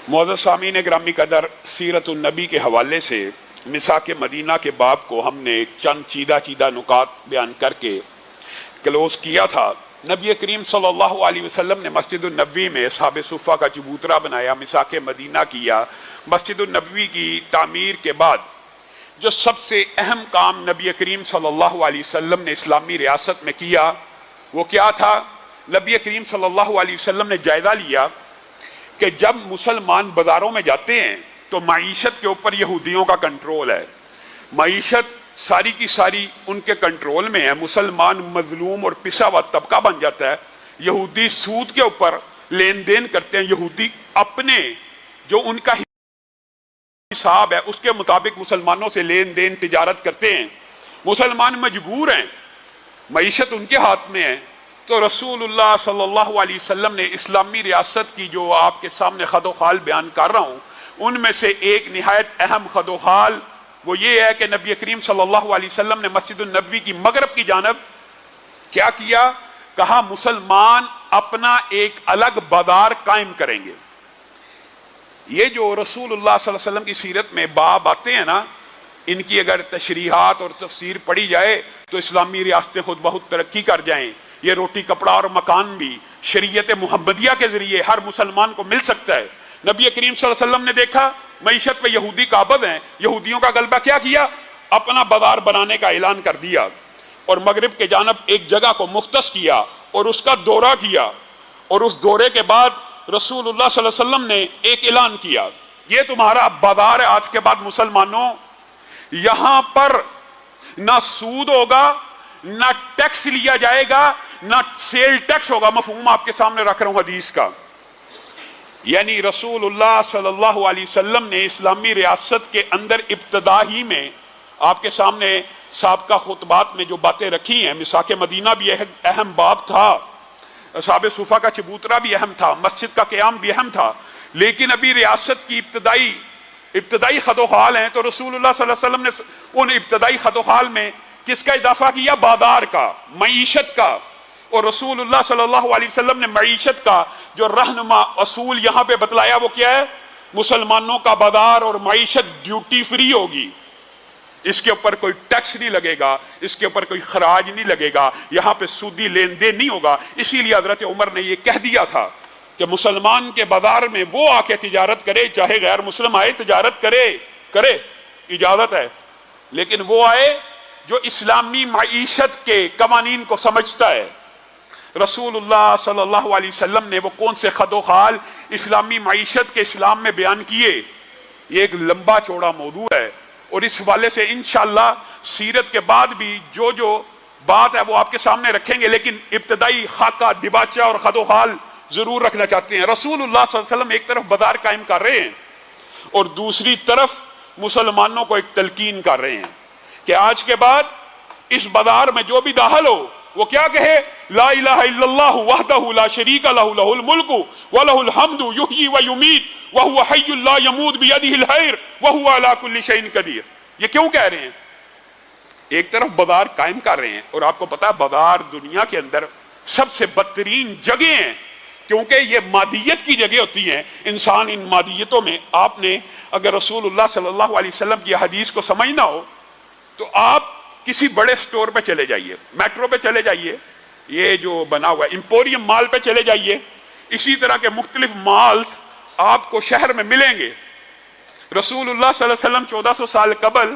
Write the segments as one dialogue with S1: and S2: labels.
S1: معزز سامعین گرامی قدر، سیرت النبی کے حوالے سے مساک مدینہ کے باب کو ہم نے چند چیدہ نکات بیان کر کے کلوز کیا تھا۔ نبی کریم صلی اللہ علیہ وسلم نے مسجد النبوی میں اصحاب صفہ کا چبوترا بنایا، مساک مدینہ کیا۔ مسجد النبوی کی تعمیر کے بعد جو سب سے اہم کام نبی کریم صلی اللہ علیہ وسلم نے اسلامی ریاست میں کیا وہ کیا تھا؟ نبی کریم صلی اللہ علیہ وسلم نے جائزہ لیا کہ جب مسلمان بازاروں میں جاتے ہیں تو معیشت کے اوپر یہودیوں کا کنٹرول ہے، معیشت ساری کی ساری ان کے کنٹرول میں ہے، مسلمان مظلوم اور پسا ہوا طبقہ بن جاتا ہے، یہودی سود کے اوپر لین دین کرتے ہیں، یہودی اپنے جو ان کا حساب ہے اس کے مطابق مسلمانوں سے لین دین تجارت کرتے ہیں، مسلمان مجبور ہیں، معیشت ان کے ہاتھ میں ہے۔ تو رسول اللہ صلی اللہ علیہ وسلم نے اسلامی ریاست کی جو آپ کے سامنے خد و خال بیان کر رہا ہوں ان میں سے ایک نہایت اہم خد و خال وہ یہ ہے کہ نبی کریم صلی اللہ علیہ وسلم نے مسجد النبوی کی مغرب کی جانب کیا کیا؟ کہا مسلمان اپنا ایک الگ بازار قائم کریں گے۔ یہ جو رسول اللہ صلی اللہ علیہ وسلم کی سیرت میں باب آتے ہیں نا، ان کی اگر تشریحات اور تفسیر پڑھی جائے تو اسلامی ریاستیں خود بہت ترقی کر جائیں۔ یہ روٹی کپڑا اور مکان بھی شریعت محمدیہ کے ذریعے ہر مسلمان کو مل سکتا ہے۔ نبی کریم صلی اللہ علیہ وسلم نے دیکھا معیشت پہ یہودی قابض ہیں، یہودیوں کا غلبہ کیا اپنا بازار بنانے کا اعلان کر دیا اور مغرب کے جانب ایک جگہ کو مختص کیا اور اس کا دورہ کیا، اور اس دورے کے بعد رسول اللہ صلی اللہ علیہ وسلم نے ایک اعلان کیا، یہ تمہارا بازار ہے آج کے بعد مسلمانوں، یہاں پر نہ سود ہوگا، نہ ٹیکس لیا جائے گا، نہ سیل ٹیکس ہوگا۔ مفہوم آپ کے سامنے رکھ رہا ہوں حدیث کا، یعنی رسول اللہ صلی اللہ علیہ وسلم نے اسلامی ریاست کے اندر ابتدا ہی میں آپ کے سامنے سابقہ خطبات میں جو باتیں رکھی ہیں، مساک مدینہ بھی اہم باب تھا، اصحاب صفہ کا چبوترا بھی اہم تھا، مسجد کا قیام بھی اہم تھا، لیکن ابھی ریاست کی ابتدائی خد و خال ہیں۔ تو رسول اللہ صلی اللہ علیہ وسلم نے ان ابتدائی خد و خال میں کس کا اضافہ کیا؟ بازار کا، معیشت کا۔ اور رسول اللہ صلی اللہ علیہ وسلم نے معیشت کا جو رہنما اصول یہاں پہ بتلایا وہ کیا ہے؟ مسلمانوں کا بازار اور معیشت ڈیوٹی فری ہوگی، اس کے اوپر کوئی ٹیکس نہیں لگے گا، اس کے اوپر کوئی خراج نہیں لگے گا، یہاں پہ سودی لین دین نہیں ہوگا۔ اسی لیے حضرت عمر نے یہ کہہ دیا تھا کہ مسلمان کے بازار میں وہ آ کے تجارت کرے، چاہے غیر مسلم آئے تجارت کرے اجازت ہے، لیکن وہ آئے جو اسلامی معیشت کے قوانین کو سمجھتا ہے۔ رسول اللہ صلی اللہ علیہ وسلم نے وہ کون سے خد و خال اسلامی معیشت کے اسلام میں بیان کیے؟ یہ ایک لمبا چوڑا موضوع ہے، اور اس حوالے سے انشاءاللہ سیرت کے بعد بھی جو بات ہے وہ آپ کے سامنے رکھیں گے، لیکن ابتدائی خاکہ دباچہ اور خد و خال ضرور رکھنا چاہتے ہیں۔ رسول اللہ صلی اللہ علیہ وسلم ایک طرف بازار قائم کر رہے ہیں اور دوسری طرف مسلمانوں کو ایک تلقین کر رہے ہیں کہ آج کے بعد اس بازار میں جو بھی داخل ہو وہ کیا کہے؟ لا الہ الا اللہ وحدہ لا شریک لہ لہ الملک ولہ الحمد یحیی و یمیت وہو حی لا یموت بیدہ الخیر وہو علی کل شیء قدیر۔ یہ کیوں کہہ رہے ہیں؟ ایک طرف بازار قائم کر رہے ہیں، اور آپ کو پتا ہے بازار دنیا کے اندر سب سے بدترین جگہ ہیں، کیونکہ یہ مادیت کی جگہ ہوتی ہیں۔ انسان ان مادیتوں میں، آپ نے اگر رسول اللہ صلی اللہ علیہ وسلم کی حدیث کو سمجھنا ہو تو آپ کسی بڑے سٹور پہ چلے جائیے، میٹرو پہ چلے جائیے، یہ جو بنا ہوا ہے امپوریم مال پہ چلے جائیے، اسی طرح کے مختلف مالز آپ کو شہر میں ملیں گے۔ رسول اللہ صلی اللہ علیہ وسلم 1400 سال قبل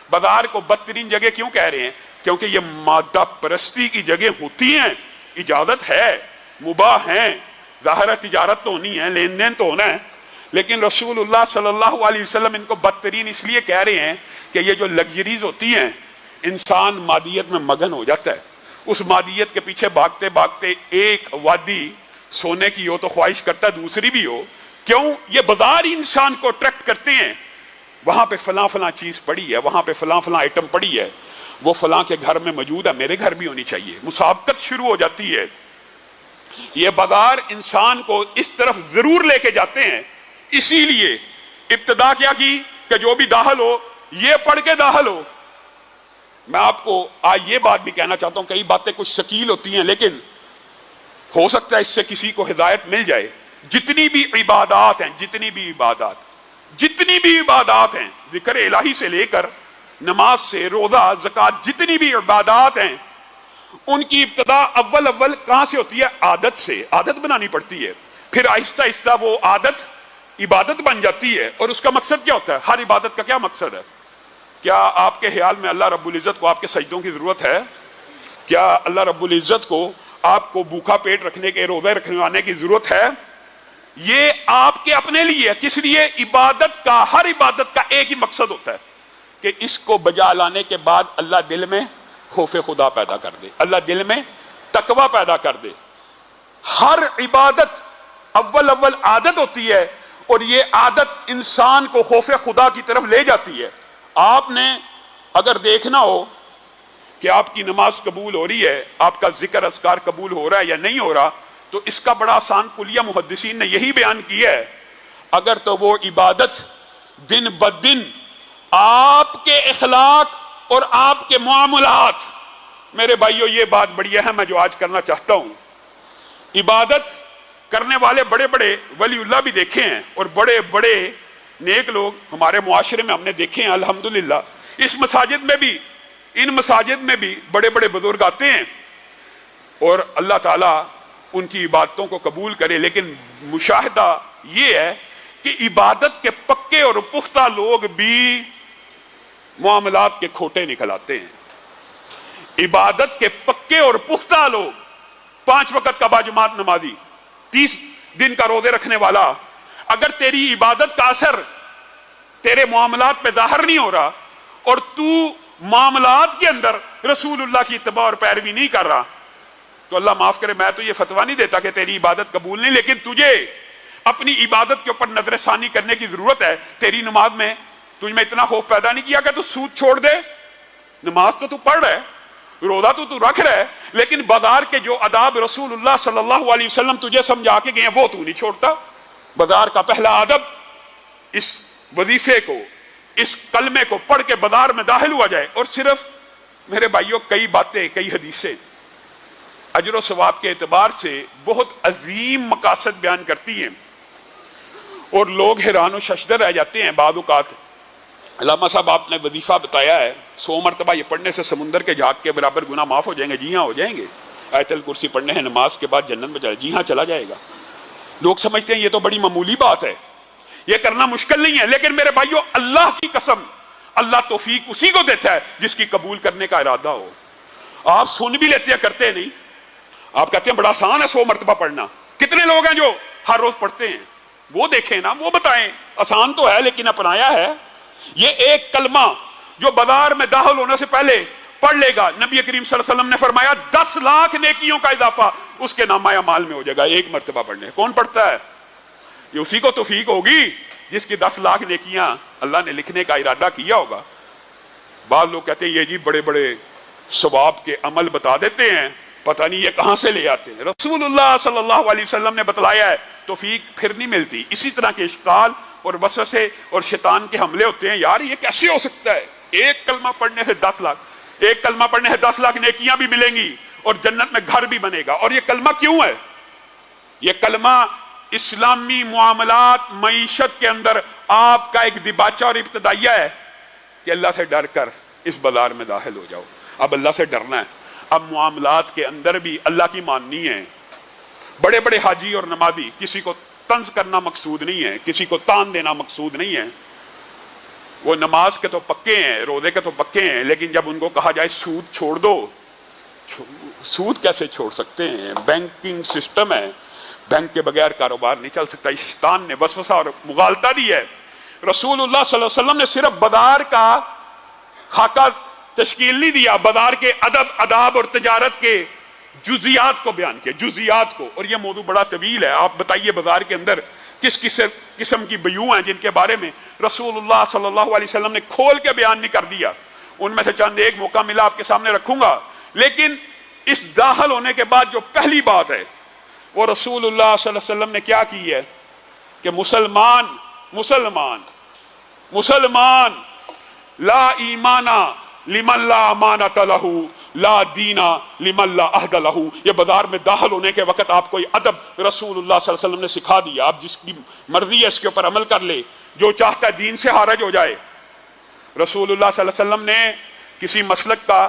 S1: بازار کو بدترین جگہ کیوں کہہ رہے ہیں؟ کیونکہ یہ مادہ پرستی کی جگہ ہوتی ہیں، اجازت ہے، مباح ہیں، ظاہر تجارت تو ہونی ہے، لین دین تو ہونا ہے، لیکن رسول اللہ صلی اللہ علیہ وسلم ان کو بدترین اس لیے کہہ رہے ہیں کہ یہ جو لگژریز ہوتی ہیں، انسان مادیت میں مگن ہو جاتا ہے، اس مادیت کے پیچھے بھاگتے بھاگتے ایک وادی سونے کی ہو تو خواہش کرتا ہے دوسری بھی ہو۔ کیوں؟ یہ بازار ہی انسان کو اٹریکٹ کرتے ہیں، وہاں پہ فلاں چیز پڑی ہے، وہاں پہ فلاں آئٹم پڑی ہے، وہ فلاں کے گھر میں موجود ہے، میرے گھر بھی ہونی چاہیے، مسابقت شروع ہو جاتی ہے۔ یہ بازار انسان کو اس طرف ضرور لے کے جاتے ہیں، اسی لیے ابتدا کیا کی کہ جو بھی داخل ہو یہ پڑھ کے داخل ہو۔ میں آپ کو آج یہ بات بھی کہنا چاہتا ہوں، کئی باتیں کچھ ثقیل ہوتی ہیں لیکن ہو سکتا ہے اس سے کسی کو ہدایت مل جائے۔ جتنی بھی عبادات ہیں، جتنی بھی عبادات ہیں، ذکر الہی سے لے کر نماز سے روزہ زکوٰۃ، جتنی بھی عبادات ہیں ان کی ابتدا اول کہاں سے ہوتی ہے؟ عادت سے. عادت بنانی پڑتی ہے، پھر آہستہ آہستہ وہ عادت عبادت بن جاتی ہے. اور اس کا مقصد کیا ہوتا ہے؟ ہر عبادت کا کیا مقصد ہے؟ کیا آپ کے خیال میں اللہ رب العزت کو آپ کے سجدوں کی ضرورت ہے؟ کیا اللہ رب العزت کو آپ کو بھوکا پیٹ رکھنے کے، روزے رکھنے کی ضرورت ہے؟ یہ آپ کے اپنے لیے ہے. کس لیے؟ عبادت کا، ہر عبادت کا ایک ہی مقصد ہوتا ہے کہ اس کو بجا لانے کے بعد اللہ دل میں خوف خدا پیدا کر دے، اللہ دل میں تقوی پیدا کر دے. ہر عبادت اول عادت ہوتی ہے، اور یہ عادت انسان کو خوف خدا کی طرف لے جاتی ہے. آپ نے اگر دیکھنا ہو کہ آپ کی نماز قبول ہو رہی ہے، آپ کا ذکر اذکار قبول ہو رہا ہے یا نہیں ہو رہا، تو اس کا بڑا آسان کلیہ محدثین نے یہی بیان کیا ہے: اگر تو وہ عبادت دن بدن آپ کے اخلاق اور آپ کے معاملات، میرے بھائیو یہ بات بڑی اہم ہے جو آج کرنا چاہتا ہوں. عبادت کرنے والے بڑے بڑے ولی اللہ بھی دیکھے ہیں، اور بڑے بڑے نیک لوگ ہمارے معاشرے میں ہم نے دیکھے ہیں الحمدللہ. اس مساجد میں بھی، ان مساجد میں بھی بڑے بڑے بزرگ آتے ہیں، اور اللہ تعالیٰ ان کی عبادتوں کو قبول کرے. لیکن مشاہدہ یہ ہے کہ عبادت کے پکے اور پختہ لوگ بھی معاملات کے کھوٹے نکل آتے ہیں. عبادت کے پکے اور پختہ لوگ، 5 وقت کا باجماعت نمازی، 30 دن کا روزے رکھنے والا، اگر تیری عبادت کا اثر تیرے معاملات پہ ظاہر نہیں ہو رہا، اور تو معاملات کے اندر رسول اللہ کی اتباع اور پیروی نہیں کر رہا، تو اللہ معاف کرے، میں تو یہ فتویٰ نہیں دیتا کہ تیری عبادت قبول نہیں، لیکن تجھے اپنی عبادت کے اوپر نظر ثانی کرنے کی ضرورت ہے. تیری نماز میں تجھ میں اتنا خوف پیدا نہیں کیا کہ تو سود چھوڑ دے. نماز تو پڑھ رہا ہے، روزہ تو رکھ رہا ہے، لیکن بازار کے جو آداب رسول اللہ صلی اللہ علیہ وسلم تجھے سمجھا کے گئے ہیں وہ تو نہیں چھوڑتا. بازار کا پہلا ادب اس وظیفے کو، اس کلمے کو پڑھ کے بازار میں داخل ہوا جائے، اور صرف میرے بھائیوں کئی باتیں، کئی حدیثیں اجر و ثواب کے اعتبار سے بہت عظیم مقاصد بیان کرتی ہیں، اور لوگ حیران و ششدر رہ جاتے ہیں. بعض اوقات علامہ صاحب آپ نے وظیفہ بتایا ہے 100 مرتبہ یہ پڑھنے سے سمندر کے جھاگ کے برابر گناہ معاف ہو جائیں گے. جی ہاں ہو جائیں گے. آیت الکرسی پڑھنے ہیں نماز کے بعد جنت میں چلا، جی ہاں چلا جائے گا. لوگ سمجھتے ہیں یہ تو بڑی معمولی بات ہے، یہ کرنا مشکل نہیں ہے. لیکن میرے بھائیو اللہ کی قسم، اللہ توفیق اسی کو دیتا ہے جس کی قبول کرنے کا ارادہ ہو. آپ سن بھی لیتے ہیں، کرتے نہیں. آپ کہتے ہیں بڑا آسان ہے 100 مرتبہ پڑھنا. کتنے لوگ ہیں جو ہر روز پڑھتے ہیں؟ وہ دیکھیں نا، وہ بتائیں. آسان تو ہے لیکن اپنایا ہے. یہ ایک کلمہ جو بازار میں داخل ہونے سے پہلے پڑھ لے گا، نبی کریم صلی اللہ علیہ وسلم نے فرمایا 10 لاکھ نیکیوں کا اضافہ اس کے نامہ اعمال میں ہو جائے گا ایک مرتبہ پڑھنے. کون پڑھتا ہے؟ یہ اسی کو توفیق ہوگی جس کی 10 لاکھ نیکیاں اللہ نے لکھنے کا ارادہ کیا ہوگا. بعض لوگ کہتے ہیں یہ جی بڑے بڑے ثواب کے عمل بتا دیتے ہیں، پتہ نہیں یہ کہاں سے لے آتے ہیں. رسول اللہ صلی اللہ علیہ وسلم نے بتلایا ہے، توفیق پھر نہیں ملتی. اسی طرح کے اشکال اور وسوسے اور شیطان کے حملے ہوتے ہیں. یار یہ کیسے ہو سکتا ہے؟ ایک کلمہ پڑھنے سے 10 لاکھ، ایک کلمہ پڑھنے سے 10 لاکھ نیکیاں بھی ملیں گی اور جنت میں گھر بھی بنے گا. اور یہ کلمہ کیوں ہے؟ یہ کلمہ اسلامی معاملات، معیشت کے اندر آپ کا ایک دباچہ اور ابتدائیہ ہے کہ اللہ سے ڈر کر اس بازار میں داخل ہو جاؤ. اب اللہ سے ڈرنا ہے. اب معاملات کے اندر بھی اللہ کی ماننی ہے. بڑے بڑے حاجی اور نمازی، کسی کو طنز کرنا مقصود نہیں ہے، کسی کو تان دینا مقصود نہیں ہے. وہ نماز کے تو پکے ہیں، روزے کے تو پکے ہیں، لیکن جب ان کو کہا جائے سود چھوڑ دو، سود کیسے چھوڑ سکتے ہیں؟ بینکنگ سسٹم ہے، بینک کے بغیر کاروبار نہیں چل سکتا. شیطان نے وسوسہ اور مغالطہ دی ہے. رسول اللہ صلی اللہ علیہ وسلم نے صرف بازار کا خاکہ تشکیل نہیں دیا، بازار کے ادب، آداب اور تجارت کے جزیات کو بیان کیا، جزیات کو. اور یہ موضوع بڑا طویل ہے. آپ بتائیے بازار کے اندر کس قسم کی بیوع ہیں جن کے بارے میں رسول اللہ صلی اللہ علیہ وسلم نے کھول کے بیان نہیں کر دیا. ان میں سے چند ایک موقع ملا آپ کے سامنے رکھوں گا. لیکن اس داخل ہونے کے بعد جو پہلی بات ہے وہ رسول اللہ صلی اللہ علیہ وسلم نے کیا کی ہے کہ مسلمان لا ایمانہ لمن لا امانۃ لہ لا دینا لمن لا عہد لہ، یہ بازار میں داخل ہونے کے وقت آپ کو یہ ادب رسول اللہ صلی اللہ علیہ وسلم نے سکھا دیا. آپ جس کی مرضی ہے اس کے اوپر عمل کر لے، جو چاہتا ہے دین سے خارج ہو جائے. رسول اللہ صلی اللہ علیہ وسلم نے کسی مسلک کا،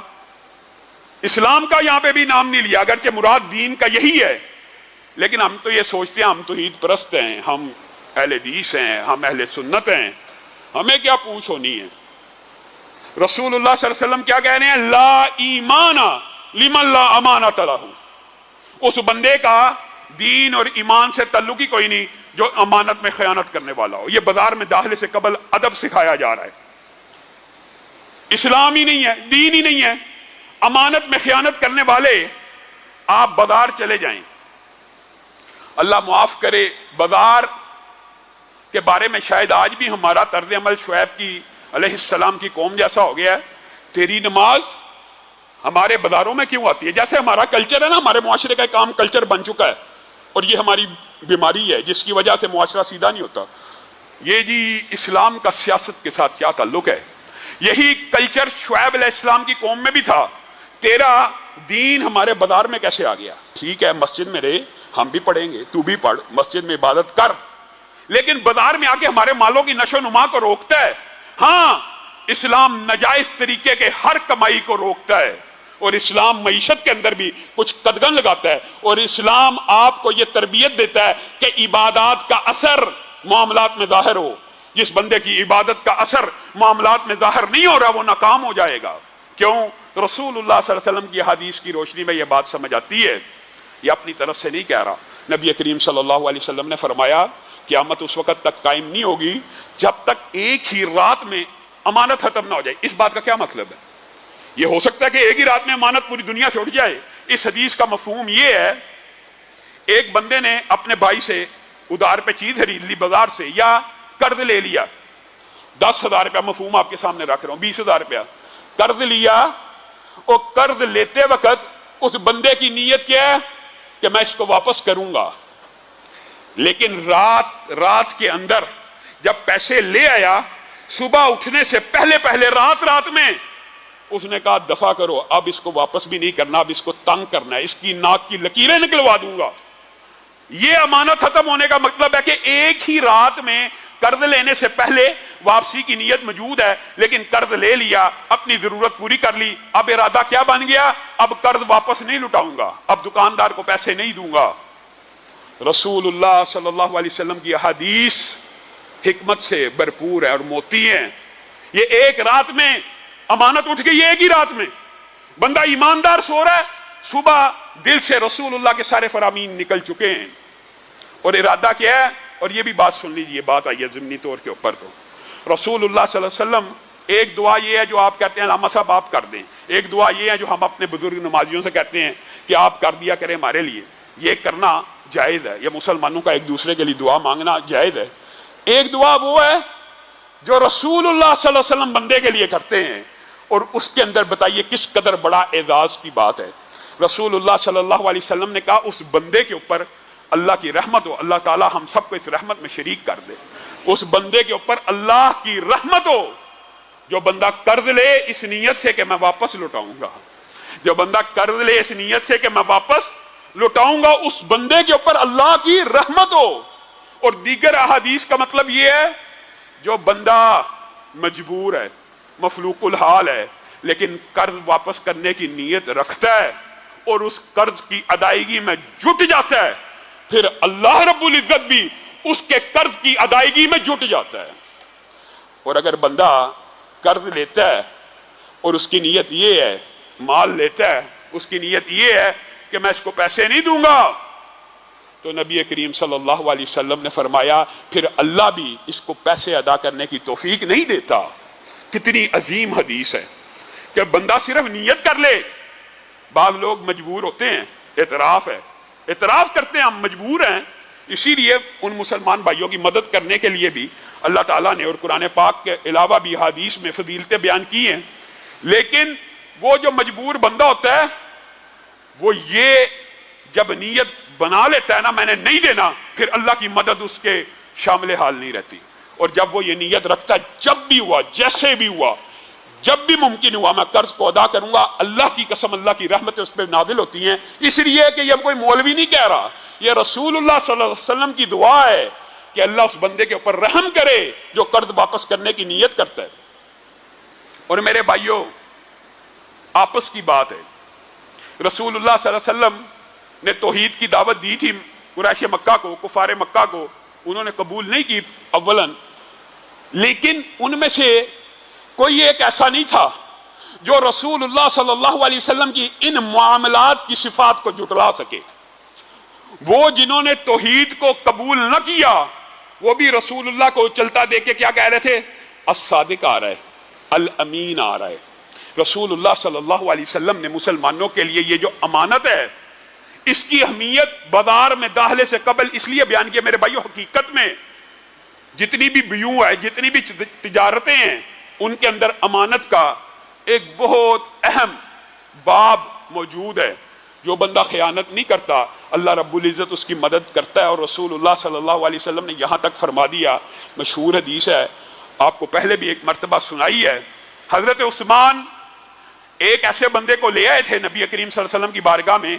S1: اسلام کا یہاں پہ بھی نام نہیں لیا، اگرچہ مراد دین کا یہی ہے، لیکن ہم تو یہ سوچتے ہیں ہم توحید پرست ہیں، ہم اہل حدیث ہیں، ہم اہل سنت ہیں، ہمیں کیا پوچھ ہونی ہے. رسول اللہ صلی اللہ علیہ وسلم کیا کہہ رہے ہیں؟ لا ایمان لمن لا امانۃ لہ، اس بندے کا دین اور ایمان سے تعلق ہی کوئی نہیں جو امانت میں خیانت کرنے والا ہو. یہ بازار میں داخلے سے قبل ادب سکھایا جا رہا ہے. اسلام ہی نہیں ہے، دین ہی نہیں ہے. امانت میں خیانت کرنے والے آپ بازار چلے جائیں، اللہ معاف کرے، بازار کے بارے میں شاید آج بھی ہمارا طرز عمل شعیب کی علیہ السلام کی قوم جیسا ہو گیا ہے. تیری نماز ہمارے بازاروں میں کیوں آتی ہے؟ جیسے ہمارا کلچر ہے نا، ہمارے معاشرے کا ایک عام کلچر بن چکا ہے، اور یہ ہماری بیماری ہے جس کی وجہ سے معاشرہ سیدھا نہیں ہوتا. یہ جی اسلام کا سیاست کے ساتھ کیا تعلق ہے؟ یہی کلچر شعیب علیہ السلام کی قوم میں بھی تھا. تیرا دین ہمارے بازار میں کیسے آ گیا؟ ٹھیک ہے مسجد میں رہے، ہم بھی پڑھیں گے، تو بھی پڑھ، مسجد میں عبادت کر، لیکن بازار میں آ کے ہمارے مالوں کی نشو و نما کو روکتا ہے. ہاں اسلام ناجائز طریقے کے ہر کمائی کو روکتا ہے، اور اسلام معیشت کے اندر بھی کچھ قدغن لگاتا ہے، اور اسلام آپ کو یہ تربیت دیتا ہے کہ عبادات کا اثر معاملات میں ظاہر ہو. جس بندے کی عبادت کا اثر معاملات میں ظاہر نہیں ہو رہا وہ ناکام ہو جائے گا. کیوں؟ رسول اللہ صلی اللہ علیہ وسلم کی حدیث کی روشنی میں یہ بات سمجھ آتی ہے. یہ اپنی طرف سے نہیں کہہ رہا، نبی کریم صلی اللہ علیہ وسلم نے فرمایا قیامت اس وقت تک قائم نہیں ہوگی جب تک ایک ہی رات میں امانت ختم نہ ہو جائے. اس بات کا کیا مطلب ہے؟ یہ ہو سکتا ہے کہ ایک ہی رات میں امانت پوری دنیا سے اٹھ جائے. اس حدیث کا مفہوم یہ ہے، ایک بندے نے اپنے بھائی سے ادھار پہ چیز خرید لی بازار سے، یا قرض لے لیا 10,000 روپیہ، مفہوم آپ کے سامنے رکھ رہا ہوں، 20,000 روپیہ قرض لیا. اور قرض لیتے وقت اس بندے کی نیت کیا ہے کہ میں اس کو واپس کروں گا، لیکن رات کے اندر جب پیسے لے آیا، صبح اٹھنے سے پہلے رات میں اس نے کہا دفع کرو، اب اس کو واپس بھی نہیں کرنا، اب اس کو تنگ کرنا ہے، اس کی ناک کی لکیریں نکلوا دوں گا. یہ امانت ختم ہونے کا مطلب ہے کہ ایک ہی رات میں قرض لینے سے پہلے واپسی کی نیت موجود ہے، لیکن قرض لے لیا، اپنی ضرورت پوری کر لی، اب ارادہ کیا بن گیا؟ اب قرض واپس نہیں لٹاؤں گا، اب دکاندار کو پیسے نہیں دوں گا. رسول اللہ صلی اللہ علیہ وسلم کی احادیث حکمت سے بھرپور ہے اور موتی ہیں. یہ ایک رات میں امانت اٹھ گئی، ایک ہی رات میں بندہ ایماندار سو رہا ہے، صبح دل سے رسول اللہ کے سارے فرامین نکل چکے ہیں، اور ارادہ کیا ہے؟ اور یہ بھی بات سن لیجیے، بات آئی ہے ضمنی طور کے اوپر. تو رسول اللہ صلی اللہ علیہ وسلم، ایک دعا یہ ہے جو آپ کہتے ہیں علامہ صاحب آپ کر دیں، ایک دعا یہ ہے جو ہم اپنے بزرگ نمازیوں سے کہتے ہیں کہ آپ کر دیا کریں ہمارے لیے. یہ کرنا جائز ہے، یہ مسلمانوں کا ایک دوسرے کے لیے دعا مانگنا جائز ہے. ایک دعا وہ ہے جو رسول اللہ صلی اللہ علیہ وسلم بندے کے لیے کرتے ہیں، اور اس کے اندر بتائیے کس قدر بڑا اعزاز کی بات ہے. رسول اللہ صلی اللہ علیہ وسلم نے کہا اس بندے کے اوپر اللہ کی رحمت ہو، اللہ تعالی ہم سب کو اس رحمت میں شریک کر دے. اس بندے کے اوپر اللہ کی رحمت ہو جو بندہ قرض لے اس نیت سے کہ میں واپس لوٹاؤں گا، جو بندہ قرض لے اس نیت سے کہ میں واپس لوٹاؤں گا، اس بندے کے اوپر اللہ کی رحمت ہو. اور دیگر احادیث کا مطلب یہ ہے جو بندہ مجبور ہے، مفلوق الحال ہے، لیکن قرض واپس کرنے کی نیت رکھتا ہے اور اس قرض کی ادائیگی میں جٹ جاتا ہے، پھر اللہ رب العزت بھی اس کے قرض کی ادائیگی میں جٹ جاتا ہے. اور اگر بندہ قرض لیتا ہے اور اس کی نیت یہ ہے، مال لیتا ہے اس کی نیت یہ ہے کہ میں اس کو پیسے نہیں دوں گا، تو نبی کریم صلی اللہ علیہ وسلم نے فرمایا پھر اللہ بھی اس کو پیسے ادا کرنے کی توفیق نہیں دیتا. کتنی عظیم حدیث ہے کہ بندہ صرف نیت کر لے. بعض لوگ مجبور ہوتے ہیں، اعتراف ہے، اعتراف کرتے ہیں ہم مجبور ہیں، اسی لیے ان مسلمان بھائیوں کی مدد کرنے کے لیے بھی اللہ تعالیٰ نے اور قرآن پاک کے علاوہ بھی حدیث میں فضیلتیں بیان کی ہیں. لیکن وہ جو مجبور بندہ ہوتا ہے وہ یہ جب نیت بنا لیتا ہے نا میں نے نہیں دینا، پھر اللہ کی مدد اس کے شامل حال نہیں رہتی. اور جب وہ یہ نیت رکھتا ہے جب بھی ہوا جیسے بھی ہوا جب بھی ممکن ہوا میں قرض کو ادا کروں گا. اللہ کی قسم اللہ کی رحمتیں اس پہ نازل ہوتی ہیں. اس لیے کہ یہ کوئی مولوی نہیں کہہ رہا, یہ رسول اللہ صلی اللہ علیہ وسلم کی دعا ہے کہ اللہ اس بندے کے اوپر رحم کرے جو قرض واپس کرنے کی نیت کرتا ہے. اور میرے بھائیوں, آپس کی بات ہے, رسول اللہ صلی اللہ علیہ وسلم نے توحید کی دعوت دی تھی قریش مکہ کو, کفار مکہ کو, انہوں نے قبول نہیں کی اولاً, لیکن ان میں سے کوئی ایک ایسا نہیں تھا جو رسول اللہ صلی اللہ علیہ وسلم کی ان معاملات کی صفات کو جھٹلا سکے. وہ جنہوں نے توحید کو قبول نہ کیا وہ بھی رسول اللہ کو چلتا دیکھ کے کیا کہہ رہے تھے؟ الصادق آ رہا ہے, الامین آ رہا ہے. رسول اللہ صلی اللہ علیہ وسلم نے مسلمانوں کے لیے یہ جو امانت ہے اس کی اہمیت بازار میں داخلے سے قبل اس لیے بیان کیا. میرے بھائیو, حقیقت میں جتنی بھی بیوع ہے, جتنی بھی تجارتیں ہیں, ان کے اندر امانت کا ایک بہت اہم باب موجود ہے. جو بندہ خیانت نہیں کرتا اللہ رب العزت اس کی مدد کرتا ہے. اور رسول اللہ صلی اللہ علیہ وسلم نے یہاں تک فرما دیا, مشہور حدیث ہے, آپ کو پہلے بھی ایک مرتبہ سنائی ہے. حضرت عثمان ایک ایسے بندے کو لے آئے تھے نبی کریم صلی اللہ علیہ وسلم کی بارگاہ میں.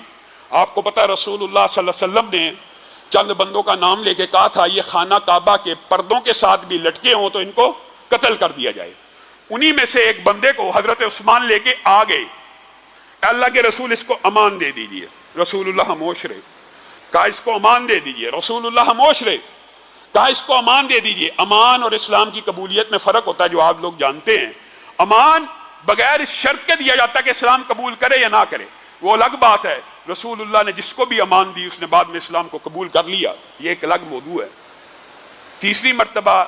S1: آپ کو پتا رسول اللہ صلی اللہ علیہ وسلم نے چند بندوں کا نام لے کے کہا تھا یہ خانہ کعبہ کے پردوں کے ساتھ بھی لٹکے ہوں تو ان کو قتل کر دیا جائے. انہی میں سے ایک بندے کو حضرت عثمان لے کے آ گئے, اللہ کے رسول اس کو امان دے دیجئے. رسول اللہ خاموش رہے. کہا اس کو امان دے دیجئے. رسول اللہ خاموش رہے. کہا اس کو امان دے دیجئے. امان اور اسلام کی قبولیت میں فرق ہوتا ہے جو آپ لوگ جانتے ہیں. امان بغیر اس شرط کے دیا جاتا ہے کہ اسلام قبول کرے یا نہ کرے, وہ الگ بات ہے. رسول اللہ نے جس کو بھی امان دی اس نے بعد میں اسلام کو قبول کر لیا, یہ ایک الگ موضوع ہے. تیسری مرتبہ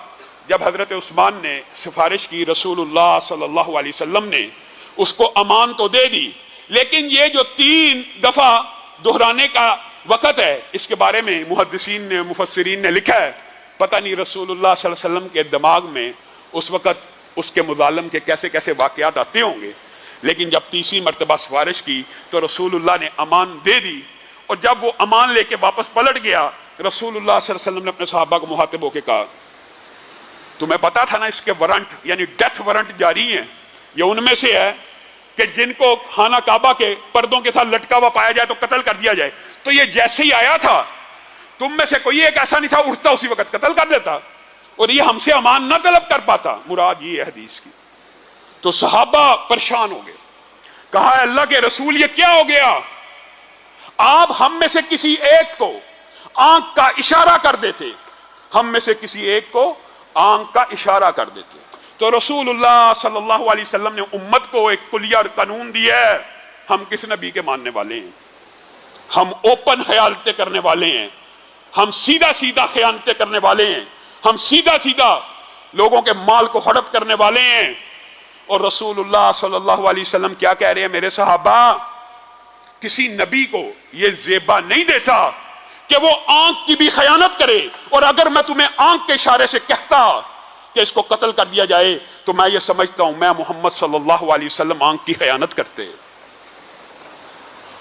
S1: جب حضرت عثمان نے سفارش کی, رسول اللہ صلی اللہ علیہ وسلم نے اس کو امان تو دے دی, لیکن یہ جو 3 دفعہ دہرانے کا وقت ہے اس کے بارے میں محدثین نے, مفسرین نے لکھا ہے, پتہ نہیں رسول اللہ صلی اللہ علیہ وسلم کے دماغ میں اس وقت اس کے مظالم کے کیسے کیسے واقعات آتے ہوں گے. لیکن جب تیسری مرتبہ سفارش کی تو رسول اللہ نے امان دے دی, اور جب وہ امان لے کے واپس پلٹ گیا رسول اللہ صلی اللہ علیہ وسلم نے اپنے صحابہ کو مخاطب ہو کے کہا تمہیں پتا تھا نا اس کے وارنٹ یعنی ڈیتھ وارنٹ جاری ہیں, یہ ان میں سے ہے کہ جن کو خانہ کعبہ کے پردوں کے ساتھ لٹکا ہوا پایا جائے تو قتل کر دیا جائے. تو یہ جیسے ہی آیا تھا تم میں سے کوئی ایک ایسا نہیں تھا اٹھتا اسی وقت قتل کر دیتا, اور یہ ہم سے امان نہ طلب کر پاتا. مراد یہ ہے حدیث کی. تو صحابہ پریشان ہو گئے, کہا اللہ کے رسول یہ کیا ہو گیا؟ آپ ہم میں سے کسی ایک کو آنکھ کا اشارہ کر دیتے, ہم میں سے کسی ایک کو آنکھ کا اشارہ کر دیتے. تو رسول اللہ صلی اللہ علیہ وسلم نے امت کو ایک کلیہ قانون دیا ہے, ہم کس نبی کے ماننے والے ہیں؟ ہم اوپن خیانتیں کرنے والے ہیں, ہم سیدھا سیدھا خیانتیں کرنے والے ہیں, ہم سیدھا سیدھا لوگوں کے مال کو ہڑپ کرنے والے ہیں. اور رسول اللہ صلی اللہ علیہ وسلم کیا کہہ رہے ہیں میرے صحابہ, کسی نبی کو یہ زیبا نہیں دیتا کہ وہ آنکھ کی بھی خیانت کرے, اور اگر میں تمہیں آنکھ کے اشارے سے کہتا کہ اس کو قتل کر دیا جائے تو میں یہ سمجھتا ہوں میں محمد صلی اللہ علیہ وسلم آنکھ کی خیانت کرتے.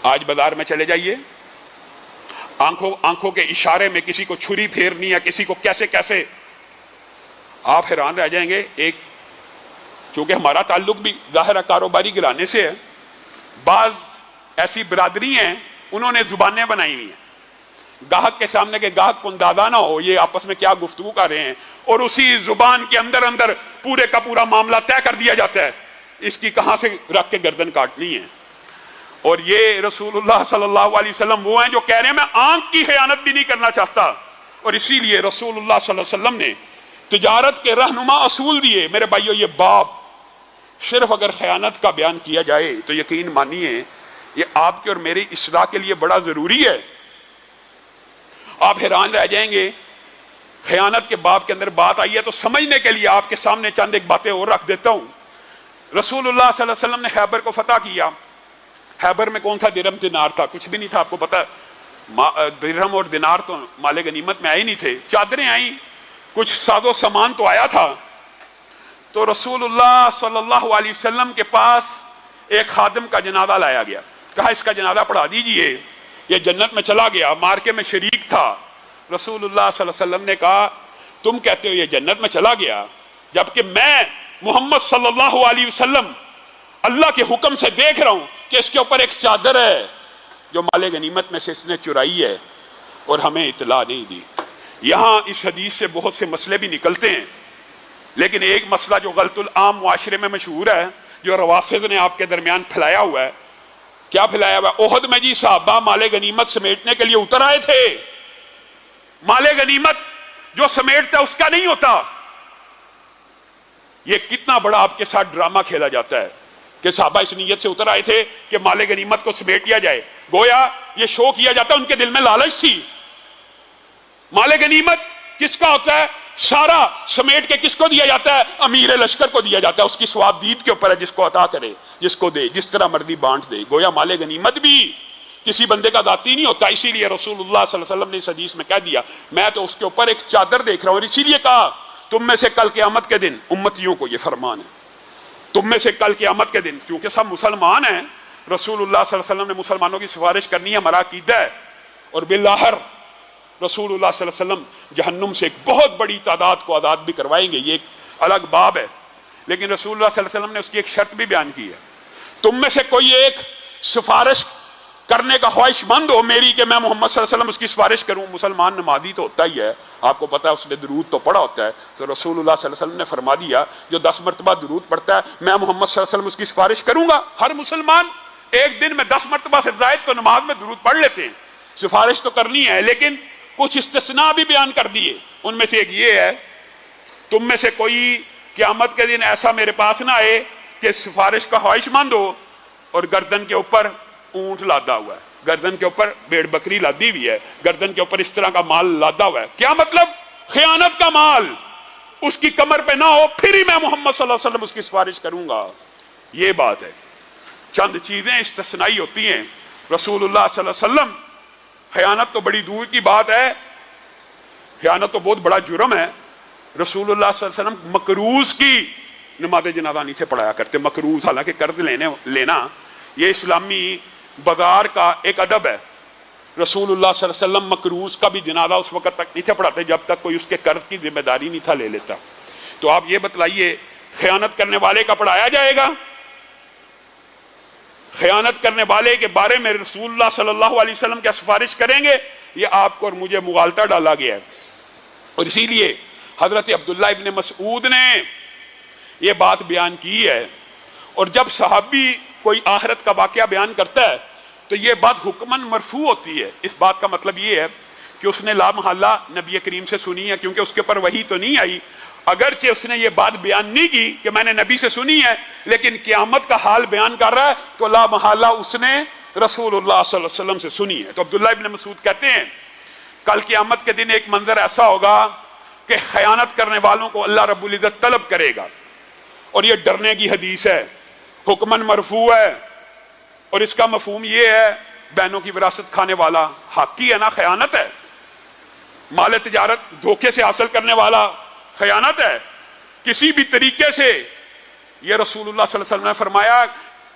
S1: آج بازار میں چلے جائیے, آنکھوں کے اشارے میں کسی کو چھری پھیرنی ہے, کسی کو کیسے کیسے, آپ حیران رہ جائیں گے. ایک چونکہ ہمارا تعلق بھی ظاہر ہے کاروباری گرانے سے ہے, بعض ایسی برادری ہیں انہوں نے زبانیں بنائی ہوئی ہیں, گاہک کے سامنے کے گاہک کو اندازہ نہ ہو یہ آپس میں کیا گفتگو کر رہے ہیں, اور اسی زبان کے اندر اندر پورے کا پورا معاملہ طے کر دیا جاتا ہے, اس کی کہاں سے رکھ کے گردن کاٹنی ہے. اور یہ رسول اللہ صلی اللہ علیہ وسلم وہ ہیں جو کہہ رہے ہیں میں آنکھ کی خیانت بھی نہیں کرنا چاہتا. اور اسی لیے رسول اللہ صلی اللہ علیہ وسلم نے تجارت کے رہنما اصول دیے. میرے بھائیو یہ باب صرف اگر خیانت کا بیان کیا جائے تو یقین مانیے یہ آپ کے اور میری اصلاح کے لیے بڑا ضروری ہے. آپ حیران رہ جائیں گے, خیانت کے باب کے اندر بات آئی ہے تو سمجھنے کے لیے آپ کے سامنے چند ایک باتیں اور رکھ دیتا ہوں. رسول اللہ صلی اللہ علیہ وسلم نے خیبر کو فتح کیا. خیبر میں کون تھا؟ درہم دینار تھا, کچھ بھی نہیں تھا. آپ کو پتا درہم اور دینار تو مال غنیمت میں آئے نہیں تھے, چادریں آئیں, کچھ ساز و سامان تو آیا تھا. تو رسول اللہ صلی اللہ علیہ وسلم کے پاس ایک خادم کا جنازہ لایا گیا. کہا اس کا جنازہ پڑھا دیجئے, یہ جنت میں چلا گیا, مارکے میں شریک تھا. رسول اللہ صلی اللہ علیہ وسلم نے کہا تم کہتے ہو یہ جنت میں چلا گیا, جبکہ میں محمد صلی اللہ علیہ وسلم اللہ کے حکم سے دیکھ رہا ہوں کہ اس کے اوپر ایک چادر ہے جو مال غنیمت میں سے اس نے چرائی ہے اور ہمیں اطلاع نہیں دی. یہاں اس حدیث سے بہت سے مسئلے بھی نکلتے ہیں، لیکن ایک مسئلہ جو غلط العام معاشرے میں مشہور ہے، جو روافض نے آپ کے درمیان پھیلایا ہوا ہے. کیا پھیلایا ہوا ہے؟ احد میں جی صحابہ مال غنیمت سمیٹنے کے لیے اتر آئے تھے. مال غنیمت جو سمیٹتا اس کا نہیں ہوتا. یہ کتنا بڑا آپ کے ساتھ ڈرامہ کھیلا جاتا ہے کہ صحابہ اس نیت سے اتر آئے تھے کہ مال غنیمت کو سمیٹ لیا جائے. گویا یہ شو کیا جاتا ہے، ان کے دل میں لالچ تھی. مال غنیمت کس کا ہوتا ہے؟ سارا سمیٹ کے کس کو دیا جاتا ہے؟ امیر لشکر کو دیا جاتا ہے. اس کی ثواب دید کے اوپر ہے، جس کو عطا کرے، جس کو دے، جس طرح مرضی بانٹ دے. گویا مال غنیمت بھی کسی بندے کا ذاتی نہیں ہوتا. اسی لیے رسول اللہ صلی اللہ علیہ وسلم نے اس حدیث میں کہہ دیا میں تو اس کے اوپر ایک چادر دیکھ رہا ہوں. اور اسی لیے کہا تم میں سے کل قیامت کے دن امتیوں کو یہ فرمان ہے، تم میں سے کل قیامت کے دن، کیونکہ سب مسلمان ہیں، رسول اللہ صلی اللہ علیہ وسلم نے مسلمانوں کی سفارش کرنی ہے، ہمارا عقیدہ ہے. اور بالآخر رسول اللہ صلی اللہ علیہ وسلم جہنم سے ایک بہت بڑی تعداد کو آزاد بھی کروائیں گے. یہ ایک الگ باب ہے، لیکن رسول اللہ صلی اللہ علیہ وسلم نے اس کی ایک شرط بھی بیان کی ہے. تم میں سے کوئی ایک سفارش کرنے کا خواہش مند ہو میری کہ میں محمد صلی اللہ علیہ وسلم اس کی سفارش کروں. مسلمان نمازی تو ہوتا ہی ہے، آپ کو پتا ہے، اس نے درود تو پڑھا ہوتا ہے. تو رسول اللہ صلی اللہ علیہ وسلم نے فرما دیا جو 10 مرتبہ درود پڑھتا ہے میں محمد صلی اللہ علیہ وسلم اس کی سفارش کروں گا. ہر مسلمان ایک دن میں 10 مرتبہ سے زائد تو نماز میں درود پڑھ لیتے ہیں. سفارش تو کرنی ہے، لیکن کچھ استثناء بھی بیان کر دیے. ان میں سے ایک یہ ہے تم میں سے کوئی قیامت کے دن ایسا میرے پاس نہ آئے کہ سفارش کا خواہش مند ہو اور گردن کے اوپر اونٹ لادا ہوا ہے، گردن کے اوپر بھیڑ بکری لادی ہوئی ہے، گردن کے اوپر اس طرح کا مال لادا ہوا ہے. کیا مطلب؟ خیانت کا مال اس کی کمر پہ نہ ہو، پھر ہی میں محمد صلی اللہ علیہ وسلم اس کی سفارش کروں گا. یہ بات ہے. چند چیزیں استثنائی ہوتی ہیں. رسول اللہ صلی اللہ علیہ وسلم، خیانت تو بڑی دور کی بات ہے، خیانت تو بہت بڑا جرم ہے. رسول اللہ صلی اللہ علیہ وسلم مکروز کی نماز جنازہ نہیں سے پڑھایا کرتے. مکروز، حالانکہ قرض لینا یہ اسلامی بازار کا ایک ادب ہے. رسول اللہ صلی اللہ علیہ وسلم مکروز کا بھی جنازہ اس وقت تک نہیں تھے پڑھاتے جب تک کوئی اس کے قرض کی ذمہ داری نہیں تھا لے لیتا. تو آپ یہ بتلائیے خیانت کرنے والے کا پڑھایا جائے گا؟ خیانت کرنے والے کے بارے میں رسول اللہ صلی اللہ علیہ وسلم کیا سفارش کریں گے؟ یہ آپ کو اور مجھے مغالطہ ڈالا گیا ہے. اور اسی لیے حضرت عبداللہ ابن مسعود نے یہ بات بیان کی ہے. اور جب صحابی کوئی آخرت کا واقعہ بیان کرتا ہے تو یہ بات حکماً مرفوع ہوتی ہے. اس بات کا مطلب یہ ہے کہ اس نے لا محالہ نبی کریم سے سنی ہے، کیونکہ اس کے اوپر وحی تو نہیں آئی. اگرچہ اس نے یہ بات بیان نہیں کی کہ میں نے نبی سے سنی ہے، لیکن قیامت کا حال بیان کر رہا ہے تو لا محالہ اس نے رسول اللہ صلی اللہ علیہ وسلم سے سنی ہے. تو عبداللہ ابن مسعود کہتے ہیں کل قیامت کے دن ایک منظر ایسا ہوگا کہ خیانت کرنے والوں کو اللہ رب العزت طلب کرے گا. اور یہ ڈرنے کی حدیث ہے، حکماً مرفوع ہے. اور اس کا مفہوم یہ ہے بہنوں کی وراثت کھانے والا حقی ہے نا، خیانت ہے. مال تجارت دھوکے سے حاصل کرنے والا خیانت ہے. کسی بھی طریقے سے یہ رسول اللہ صلی اللہ علیہ وسلم نے فرمایا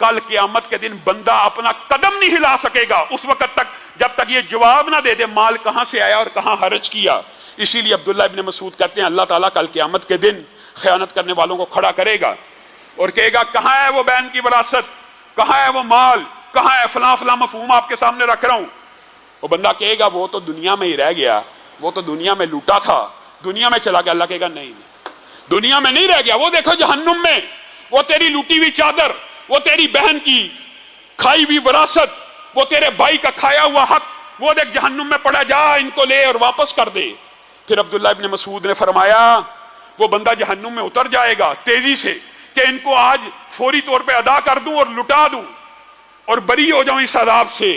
S1: کل قیامت کے دن بندہ اپنا قدم نہیں ہلا سکے گا اس وقت تک جب تک یہ جواب نہ دے دے مال کہاں سے آیا اور کہاں خرچ کیا. اسی لیے عبداللہ ابن مسعود کہتے ہیں اللہ تعالیٰ کل قیامت کے دن خیانت کرنے والوں کو کھڑا کرے گا اور کہے گا کہاں ہے وہ بہن کی وراثت، کہاں ہے وہ مال، کہاں ہے فلاں فلاں مفہوم آپ کے سامنے رکھ رہا ہوں. وہ بندہ کہے گا وہ تو دنیا میں ہی رہ گیا، وہ تو دنیا میں لوٹا تھا، دنیا میں چلا گیا. اللہ کہے گا نہیں دنیا میں نہیں رہ گیا، وہ دیکھو جہنم میں، وہ تیری لوٹی ہوئی چادر، وہ تیری بہن کی کھائی ہوئی وراثت، وہ تیرے بھائی کا کھایا ہوا حق، وہ دیکھ جہنم میں پڑا، جا ان کو لے اور واپس کر دے. پھر عبداللہ ابن مسعود نے فرمایا وہ بندہ جہنم میں اتر جائے گا تیزی سے کہ ان کو آج فوری طور پہ ادا کر دوں اور لٹا دوں اور بری ہو جاؤں اس عذاب سے.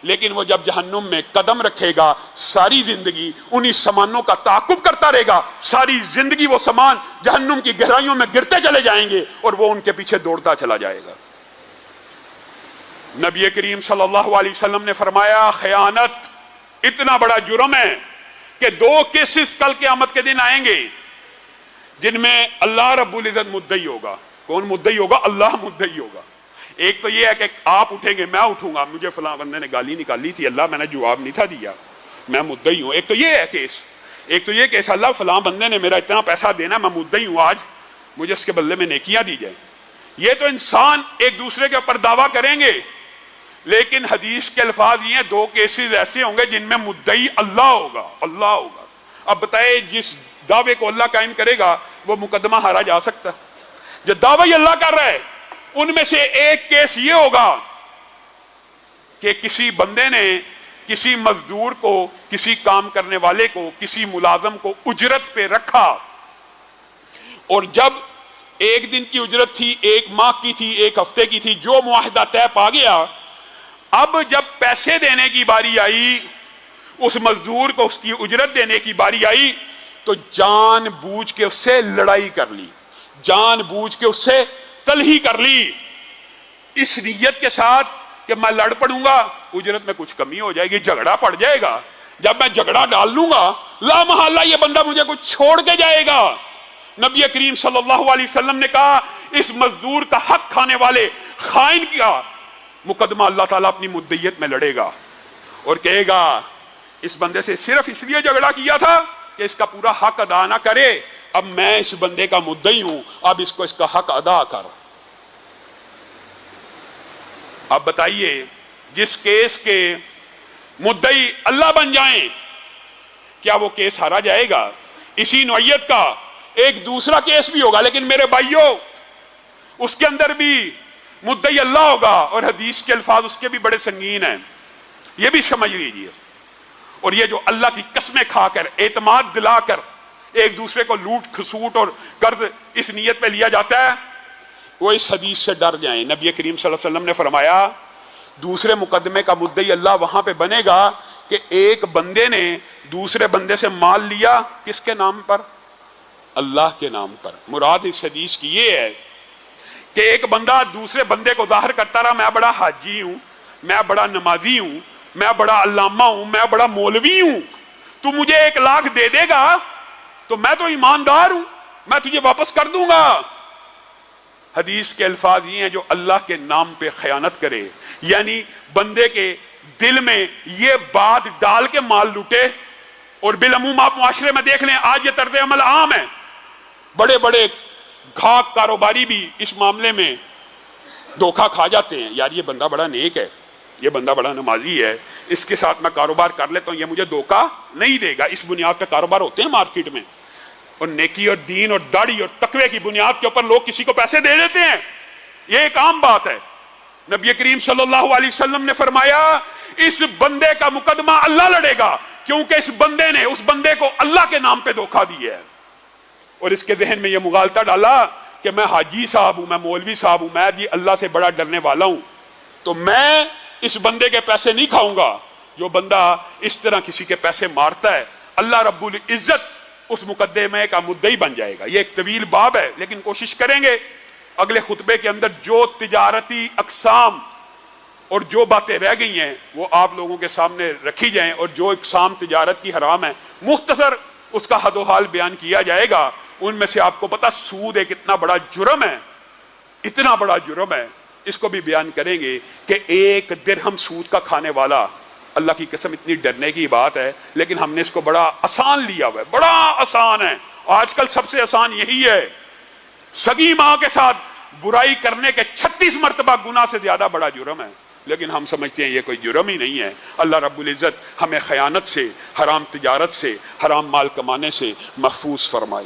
S1: لیکن وہ جب جہنم میں قدم رکھے گا ساری زندگی انہی سامانوں کا تعاقب کرتا رہے گا، ساری زندگی وہ سامان جہنم کی گہرائیوں میں گرتے چلے جائیں گے اور وہ ان کے پیچھے دوڑتا چلا جائے گا. نبی کریم صلی اللہ علیہ وسلم نے فرمایا خیانت اتنا بڑا جرم ہے کہ 2 کیسز کل قیامت کے دن آئیں گے جن میں اللہ رب العزت مدعی ہوگا. کون مدعی ہوگا؟ اللہ مدعی ہوگا. ایک تو یہ ہے کہ آپ اٹھیں گے، میں اٹھوں گا، مجھے فلاں بندے نے گالی نکالی تھی، اللہ میں نے جواب نہیں تھا دیا، میں مدعی ہوں. ایک تو یہ ہے کیس. ایک تو یہ کیس اللہ فلاں بندے نے میرا اتنا پیسہ دینا، میں مدعی ہوں، آج مجھے اس کے بدلے میں نیکیاں دی جائیں. یہ تو انسان ایک دوسرے کے اوپر دعویٰ کریں گے، لیکن حدیث کے الفاظ یہ ہیں 2 کیسز ایسے ہوں گے جن میں مدعی اللہ ہوگا. اللہ ہوگا. اب بتائے جس دعوے کو اللہ قائم کرے گا وہ مقدمہ ہارا جا سکتا؟ جو دعوی اللہ کر رہا ہے ان میں سے ایک کیس یہ ہوگا کہ کسی بندے نے کسی مزدور کو، کسی کام کرنے والے کو، کسی ملازم کو اجرت پہ رکھا، اور جب ایک دن کی اجرت تھی، 1 ماہ کی تھی، 1 ہفتے کی تھی، جو معاہدہ طے پا گیا، اب جب پیسے دینے کی باری آئی، اس مزدور کو اس کی اجرت دینے کی باری آئی، تو جان بوجھ کے اس سے لڑائی کر لی، جان بوجھ کے اس سے تلہی کر لی، اس نیت کے ساتھ کہ میں لڑ پڑوں گا، اجرت میں کچھ کمی ہو جائے گی، جھگڑا پڑ جائے گا، جب میں جھگڑا ڈال لوں گا لا محالہ یہ بندہ مجھے کچھ چھوڑ کے جائے گا. نبی کریم صلی اللہ علیہ وسلم نے کہا اس مزدور کا حق کھانے والے خائن کا مقدمہ اللہ تعالیٰ اپنی مدعیت میں لڑے گا اور کہے گا اس بندے سے صرف اس لیے جھگڑا کیا تھا کہ اس کا پورا حق ادا نہ کرے، اب میں اس بندے کا مدعی ہوں، اب اس کو اس کا حق ادا کر. اب بتائیے جس کیس کے مدعی اللہ بن جائیں کیا وہ کیس ہارا جائے گا؟ اسی نوعیت کا ایک دوسرا کیس بھی ہوگا، لیکن میرے بھائیوں اس کے اندر بھی مدعی اللہ ہوگا اور حدیث کے الفاظ اس کے بھی بڑے سنگین ہیں، یہ بھی سمجھ لیجیے. اور یہ جو اللہ کی قسمیں کھا کر، اعتماد دلا کر ایک دوسرے کو لوٹ کھسوٹ اور قرض اس نیت پہ لیا جاتا ہے، وہ اس حدیث سے ڈر جائیں. نبی کریم صلی اللہ علیہ وسلم نے فرمایا دوسرے مقدمے کا مدعی اللہ وہاں پہ بنے گا کہ ایک بندے نے دوسرے بندے سے مال لیا، کس کے نام پر؟ اللہ کے نام پر. مراد اس حدیث کی یہ ہے کہ ایک بندہ دوسرے بندے کو ظاہر کرتا رہا میں بڑا حاجی ہوں، میں بڑا نمازی ہوں، میں بڑا علامہ ہوں، میں بڑا مولوی ہوں، تو مجھے 1 لاکھ دے دے گا تو میں تو ایماندار ہوں، میں تجھے واپس کر دوں گا. حدیث کے الفاظ یہ ہیں جو اللہ کے نام پہ خیانت کرے، یعنی بندے کے دل میں یہ بات ڈال کے مال لوٹے. اور بالعموم آپ معاشرے میں دیکھ لیں آج یہ طرز عمل عام ہے، بڑے بڑے گھاک کاروباری بھی اس معاملے میں دھوکہ کھا جاتے ہیں. یار یہ بندہ بڑا نیک ہے، یہ بندہ بڑا نمازی ہے، اس کے ساتھ میں کاروبار کر لیتا ہوں، یہ مجھے دھوکہ نہیں دے گا. اس بنیاد پہ کاروبار ہوتے ہیں مارکیٹ میں، اور نیکی اور دین اور داڑھی اور تقوی کی بنیاد کے اوپر لوگ کسی کو پیسے دے دیتے ہیں، یہ ایک عام بات ہے. نبی کریم صلی اللہ علیہ وسلم نے فرمایا اس بندے کا مقدمہ اللہ لڑے گا، کیونکہ اس بندے نے اس بندے کو اللہ کے نام پہ دھوکہ دیا ہے، اور اس کے ذہن میں یہ مغالطہ ڈالا کہ میں حاجی صاحب ہوں، میں مولوی صاحب ہوں، میں بھی اللہ سے بڑا ڈرنے والا ہوں، تو میں اس بندے کے پیسے نہیں کھاؤں گا. جو بندہ اس طرح کسی کے پیسے مارتا ہے اللہ رب العزت اس مقدمے کا مدعی بن جائے گا. یہ ایک طویل باب ہے، لیکن کوشش کریں گے اگلے خطبے کے اندر جو تجارتی اقسام اور جو باتیں رہ گئی ہیں وہ آپ لوگوں کے سامنے رکھی جائیں، اور جو اقسام تجارت کی حرام ہے مختصر اس کا حد و حال بیان کیا جائے گا. ان میں سے آپ کو پتا سود ایک اتنا بڑا جرم ہے، اتنا بڑا جرم ہے، اس کو بھی بیان کریں گے کہ 1 درہم سود کا کھانے والا، اللہ کی قسم اتنی ڈرنے کی بات ہے، لیکن ہم نے اس کو بڑا آسان لیا ہوا ہے، بڑا آسان ہے. آج کل سب سے آسان یہی ہے، سگی ماں کے ساتھ برائی کرنے کے 36 مرتبہ گناہ سے زیادہ بڑا جرم ہے، لیکن ہم سمجھتے ہیں یہ کوئی جرم ہی نہیں ہے. اللہ رب العزت ہمیں خیانت سے، حرام تجارت سے، حرام مال کمانے سے محفوظ فرمائے.